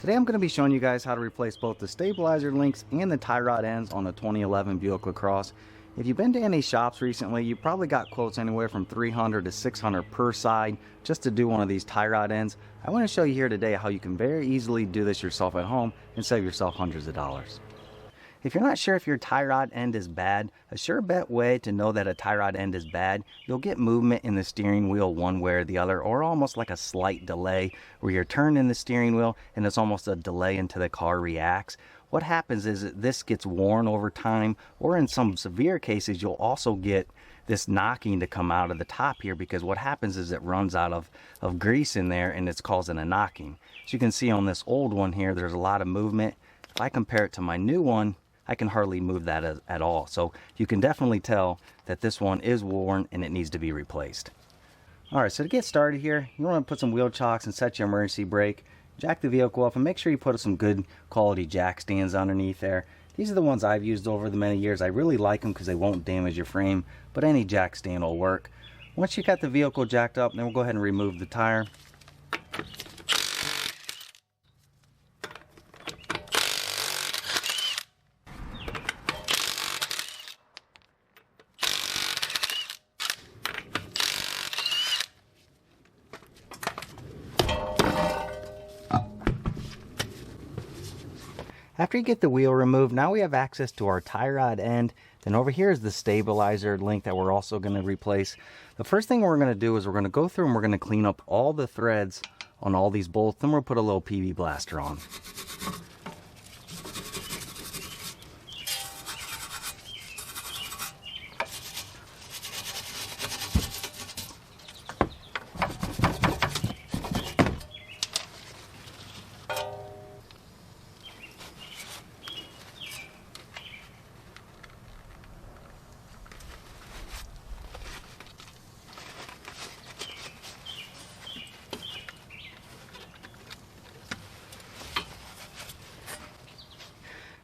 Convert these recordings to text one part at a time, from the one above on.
Today I'm going to be showing you guys how to replace both the stabilizer links and the tie rod ends on the 2011 Buick LaCrosse. If you've been to any shops recently, you probably got quotes anywhere from $300 to $600 per side just to do one of these tie rod ends. I want to show you here today how you can very easily do this yourself at home and save yourself hundreds of dollars. If you're not sure if your tie rod end is bad, a sure bet way to know that a tie rod end is bad, you'll get movement in the steering wheel one way or the other, or almost like a slight delay where you're turning the steering wheel and it's almost a delay until the car reacts. What happens is that this gets worn over time, or in some severe cases you'll also get this knocking to come out of the top here, because what happens is it runs out of grease in there and it's causing a knocking. As you can see on this old one here, there's a lot of movement. If I compare it to my new one, I can hardly move that at all. So you can definitely tell that this one is worn and it needs to be replaced. Alright, so to get started here, you want to put some wheel chocks and set your emergency brake. Jack the vehicle up and make sure you put some good quality jack stands underneath there. These are the ones I've used over the many years. I really like them because they won't damage your frame, but any jack stand will work. Once you got the vehicle jacked up, then we'll go ahead and remove the tire. After you get the wheel removed, now we have access to our tie rod end. Then over here is the stabilizer link that we're also going to replace. The first thing we're going to do is we're going to go through and we're going to clean up all the threads on all these bolts. Then we'll put a little PB blaster on.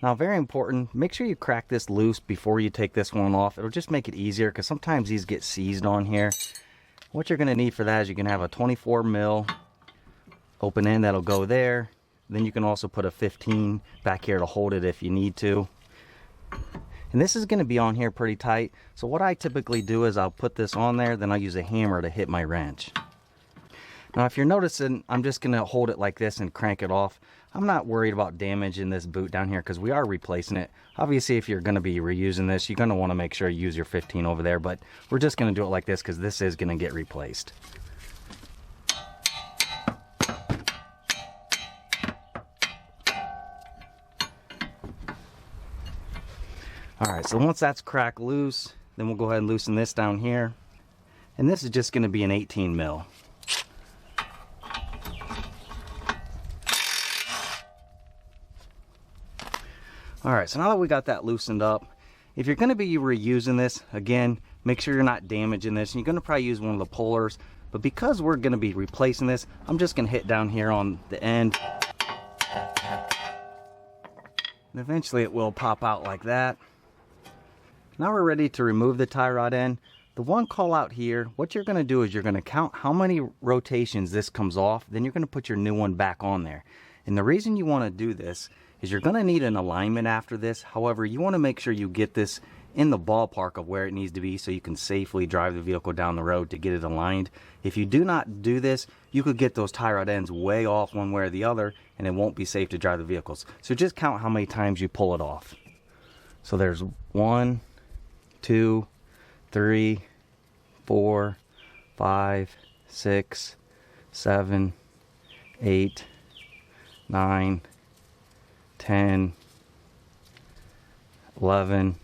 Now, very important, make sure you crack this loose before you take this one off. It'll just make it easier because sometimes these get seized on here. What you're going to need for that is you can have a 24 mil open end that'll go there. Then you can also put a 15 back here to hold it if you need to. And this is going to be on here pretty tight. So what I typically do is I'll put this on there, then I'll use a hammer to hit my wrench. Now, if you're noticing, I'm just going to hold it like this and crank it off. I'm not worried about damaging this boot down here because we are replacing it. Obviously, if you're going to be reusing this, you're going to want to make sure you use your 15 over there, but we're just going to do it like this because this is going to get replaced. Alright, so once that's cracked loose, then we'll go ahead and loosen this down here. And this is just going to be an 18 mil. Alright, so now that we got that loosened up, if you're going to be reusing this, again, make sure you're not damaging this. And you're going to probably use one of the pullers, but because we're going to be replacing this, I'm just going to hit down here on the end. And eventually it will pop out like that. Now we're ready to remove the tie rod end. The one call out here, what you're going to do is you're going to count how many rotations this comes off, then you're going to put your new one back on there. And the reason you want to do this is you're going to need an alignment after this. However, you want to make sure you get this in the ballpark of where it needs to be so you can safely drive the vehicle down the road to get it aligned. If you do not do this, you could get those tie rod ends way off one way or the other, and it won't be safe to drive the vehicles. So just count how many times you pull it off. So there's 1, 2, 3, 4, 5, 6, 7, 8, 9, 10, 11,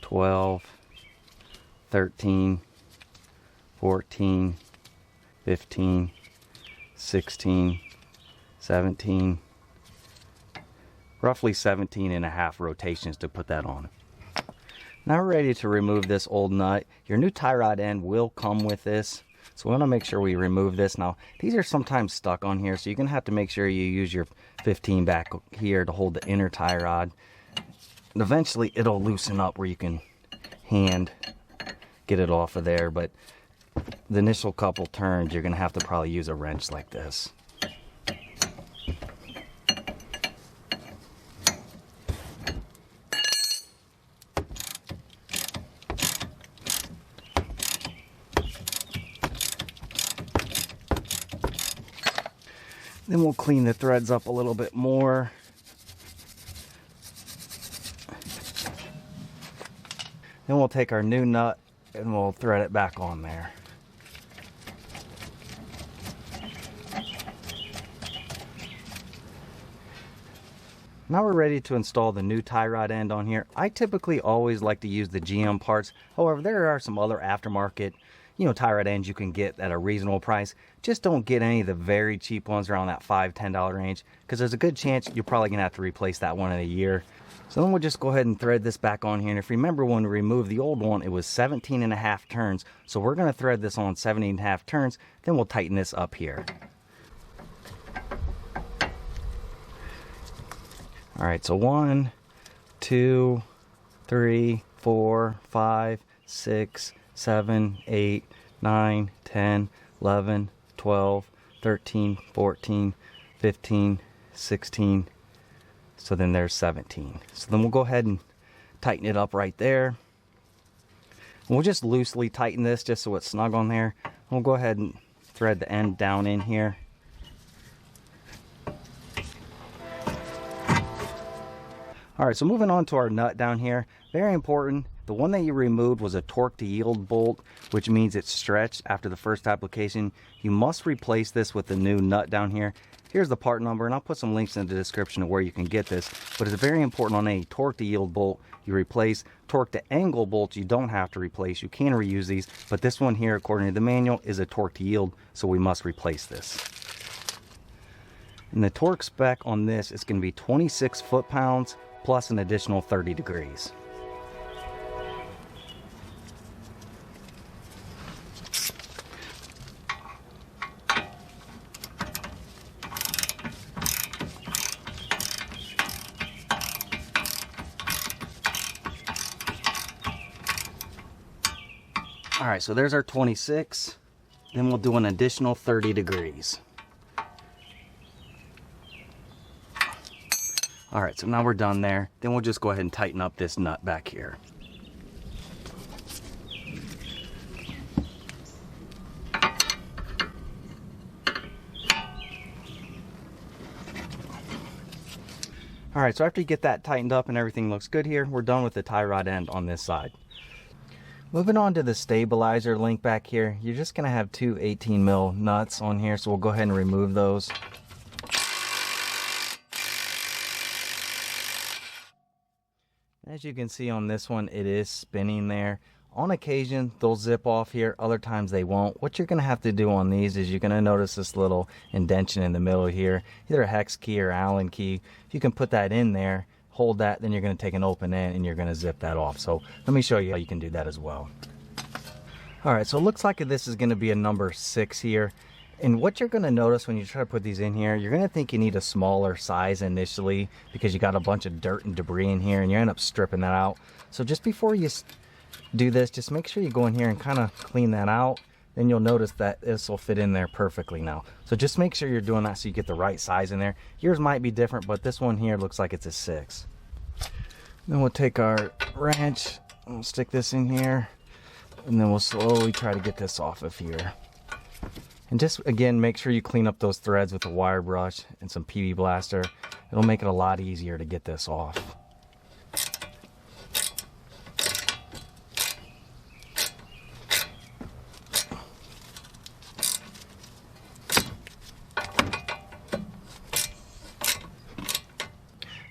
12, 13, 14, 15, 16, 17, roughly 17 and a half rotations to put that on. Now we're ready to remove this old nut. Your new tie rod end will come with this. So we want to make sure we remove this. Now, these are sometimes stuck on here, so you're going to have to make sure you use your 15 back here to hold the inner tie rod. And eventually, it'll loosen up where you can hand get it off of there. But the initial couple turns, you're going to have to probably use a wrench like this. Then we'll clean the threads up a little bit more. Then we'll take our new nut and we'll thread it back on there. Now we're ready to install the new tie rod end on here. I typically always like to use the GM parts. However, there are some other aftermarket, tie rod ends you can get at a reasonable price. Just don't get any of the very cheap ones around that $5, $10 range, because there's a good chance you're probably gonna have to replace that one in a year. So then we'll just go ahead and thread this back on here. And if you remember, when we removed the old one, it was 17.5 turns. So we're gonna thread this on 17.5 turns, then we'll tighten this up here. All right, so 1, 2, 3, 4, 5, 6, 7, 8, 9, 10, 11, 12, 13, 14, 15, 16. So then there's 17. So then we'll go ahead and tighten it up right there. And we'll just loosely tighten this just so it's snug on there. We'll go ahead and thread the end down in here. All right, so moving on to our nut down here, very important. The one that you removed was a torque to yield bolt, which means it's stretched after the first application. You must replace this with the new nut down here. Here's the part number, and I'll put some links in the description of where you can get this, but it's very important on a torque to yield bolt you replace. Torque to angle bolts you don't have to replace, you can reuse these, but this one here, according to the manual, is a torque to yield, so we must replace this. And the torque spec on this is going to be 26 foot-pounds plus an additional 30 degrees. All right, so there's our 26. Then we'll do an additional 30 degrees. All right, so now we're done there. Then we'll just go ahead and tighten up this nut back here. All right, so after you get that tightened up and everything looks good here, we're done with the tie rod end on this side. Moving on to the stabilizer link back here, you're just gonna have two 18 mil nuts on here, so we'll go ahead and remove those. As you can see on this one, it is spinning there. On occasion, they'll zip off here. Other times they won't. What you're going to have to do on these is you're going to notice this little indentation in the middle here. Either a hex key or Allen key. If you can put that in there, hold that, then you're going to take an open end and you're going to zip that off. So let me show you how you can do that as well. All right, so it looks like this is going to be a number 6 here. And what you're going to notice when you try to put these in here, you're going to think you need a smaller size initially because you got a bunch of dirt and debris in here and you end up stripping that out. So just before you do this, just make sure you go in here and kind of clean that out. Then you'll notice that this will fit in there perfectly now. So just make sure you're doing that so you get the right size in there. Yours might be different, but this one here looks like it's a 6. Then we'll take our wrench and we'll stick this in here. And then we'll slowly try to get this off of here. And just, again, make sure you clean up those threads with a wire brush and some PB Blaster. It'll make it a lot easier to get this off.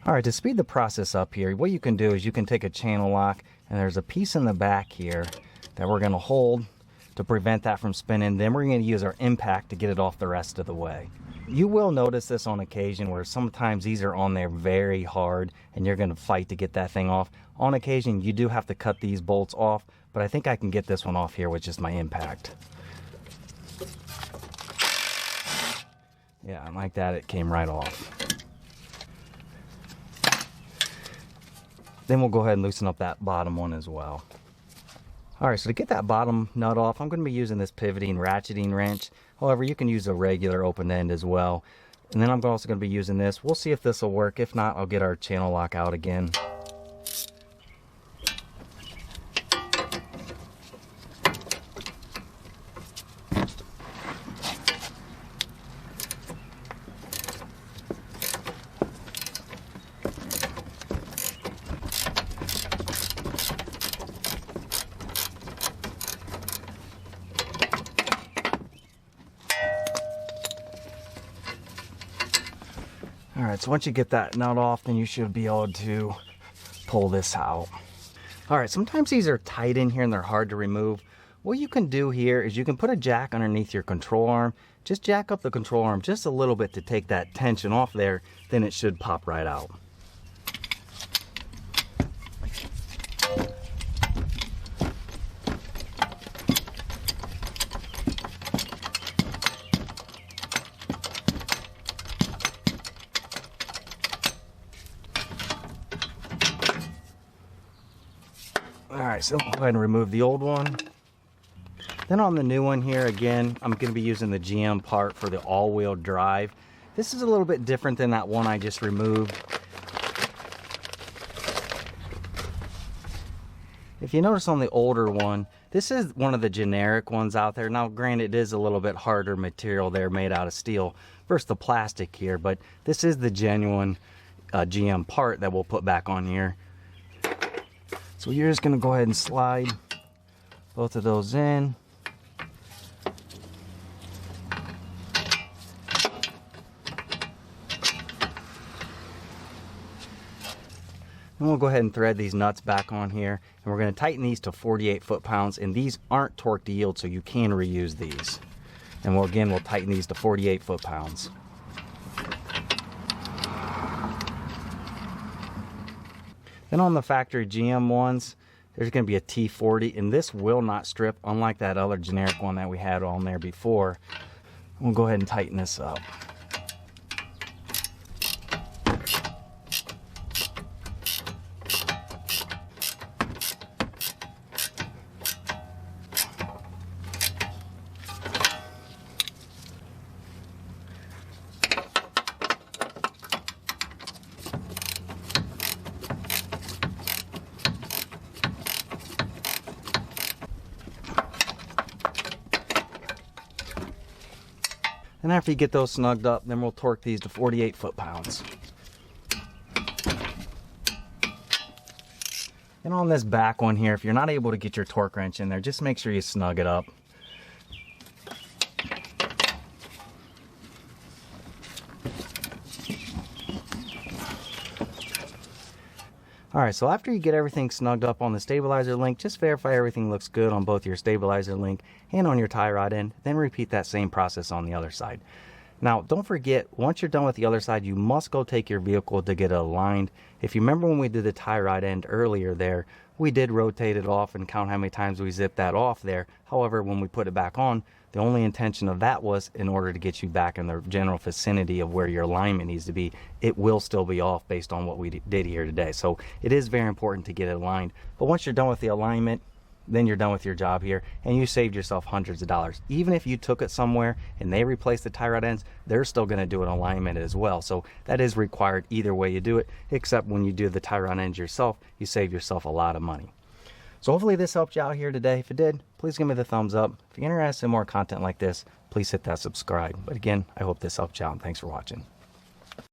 All right, to speed the process up here, what you can do is you can take a channel lock, and there's a piece in the back here that we're going to hold to prevent that from spinning. Then we're going to use our impact to get it off the rest of the way. You will notice this on occasion where sometimes these are on there very hard and you're going to fight to get that thing off. On occasion, you do have to cut these bolts off, but I think I can get this one off here with just my impact. Yeah, like that, it came right off. Then we'll go ahead and loosen up that bottom one as well. All right, so to get that bottom nut off, I'm going to be using this pivoting ratcheting wrench. However, you can use a regular open end as well. And then I'm also going to be using this. We'll see if this will work. If not, I'll get our channel lock out again. All right, so once you get that nut off, then you should be able to pull this out. All right, sometimes these are tight in here and they're hard to remove. What you can do here is you can put a jack underneath your control arm. Just jack up the control arm just a little bit to take that tension off there, then it should pop right out. Alright, so I'll go ahead and remove the old one. Then on the new one here, again, I'm going to be using the GM part for the all-wheel drive. This is a little bit different than that one I just removed. If you notice on the older one, this is one of the generic ones out there. Now, granted, it is a little bit harder material there, made out of steel versus the plastic here, but this is the genuine GM part that we'll put back on here. So you're just going to go ahead and slide both of those in. And we'll go ahead and thread these nuts back on here. And we're going to tighten these to 48 foot-pounds. And these aren't torque to yield, so you can reuse these. And we'll tighten these to 48 foot-pounds. Then on the factory GM ones, there's going to be a T40, and this will not strip, unlike that other generic one that we had on there before. We'll go ahead and tighten this up. And after you get those snugged up, then we'll torque these to 48 foot-pounds. And on this back one here, if you're not able to get your torque wrench in there, just make sure you snug it up. Alright, so after you get everything snugged up on the stabilizer link, just verify everything looks good on both your stabilizer link and on your tie rod end, then repeat that same process on the other side. Now, don't forget, once you're done with the other side, you must go take your vehicle to get it aligned. If you remember when we did the tie rod end earlier there, we did rotate it off and count how many times we zipped that off there. However, when we put it back on, the only intention of that was in order to get you back in the general vicinity of where your alignment needs to be. It will still be off based on what we did here today. So it is very important to get it aligned. But once you're done with the alignment, then you're done with your job here, and you saved yourself hundreds of dollars. Even if you took it somewhere and they replaced the tie rod ends, they're still going to do an alignment as well. So that is required either way you do it, except when you do the tie rod ends yourself, you save yourself a lot of money. So hopefully this helped you out here today. If it did, please give me the thumbs up. If you're interested in more content like this, please hit that subscribe. But again, I hope this helped you out, and thanks for watching.